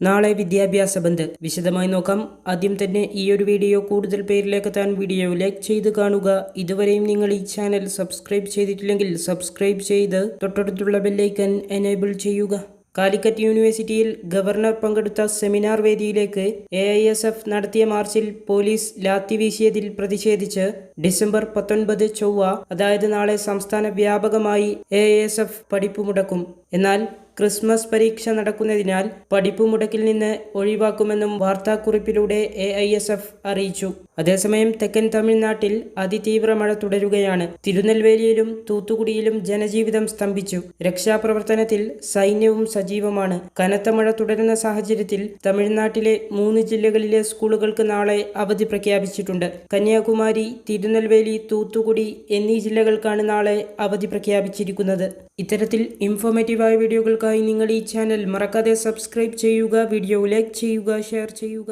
നാളെ വിദ്യാഭ്യാസ ബന്ദ് വിശദമായി നോക്കാം. ആദ്യം തന്നെ ഈ ഒരു വീഡിയോ കൂടുതൽ പേരിലേക്ക് എത്താൻ വീഡിയോ ലൈക്ക് ചെയ്ത് കാണുക. ഇതുവരെയും നിങ്ങൾ ഈ ചാനൽ സബ്സ്ക്രൈബ് ചെയ്തിട്ടില്ലെങ്കിൽ സബ്സ്ക്രൈബ് ചെയ്ത് തൊട്ടടുത്തുള്ള ബെല്ലൈക്കൺ എനേബിൾ ചെയ്യുക. കാലിക്കറ്റ് യൂണിവേഴ്സിറ്റിയിൽ ഗവർണർ പങ്കെടുത്ത സെമിനാർ വേദിയിലേക്ക് AISF നടത്തിയ മാർച്ചിൽ പോലീസ് ലാത്തി വീശിയതിൽ പ്രതിഷേധിച്ച് ഡിസംബർ 19 ചൊവ്വ, അതായത് നാളെ സംസ്ഥാന വ്യാപകമായി AISF പഠിപ്പ് മുടക്കും. എന്നാൽ ക്രിസ്മസ് പരീക്ഷ നടക്കുന്നതിനാൽ പഠിപ്പ് മുടക്കിൽ നിന്ന് ഒഴിവാക്കുമെന്നും വാർത്താക്കുറിപ്പിലൂടെ AISF അറിയിച്ചു. അതേസമയം തെക്കൻ തമിഴ്നാട്ടിൽ അതിതീവ്ര മഴ തുടരുകയാണ്. തിരുനെൽവേലിയിലും തൂത്തുക്കുടിയിലും ജനജീവിതം സ്തംഭിച്ചു. രക്ഷാപ്രവർത്തനത്തിൽ സൈന്യവും സജീവമാണ്. കനത്ത മഴ തുടരുന്ന സാഹചര്യത്തിൽ തമിഴ്നാട്ടിലെ 3 ജില്ലകളിലെ സ്കൂളുകൾക്ക് നാളെ അവധി പ്രഖ്യാപിച്ചിട്ടുണ്ട്. കന്യാകുമാരി, തിരുനെൽവേലി, തൂത്തുക്കുടി എന്നീ ജില്ലകൾക്കാണ് നാളെ അവധി പ്രഖ്യാപിച്ചിരിക്കുന്നത്. ഇത്തരത്തിൽ ഇൻഫോർമേറ്റീവായ വീഡിയോകൾക്കായി നിങ്ങൾ ഈ ചാനൽ മറക്കാതെ സബ്സ്ക്രൈബ് ചെയ്യുക. വീഡിയോ ലൈക്ക് ചെയ്യുക, ഷെയർ ചെയ്യുക.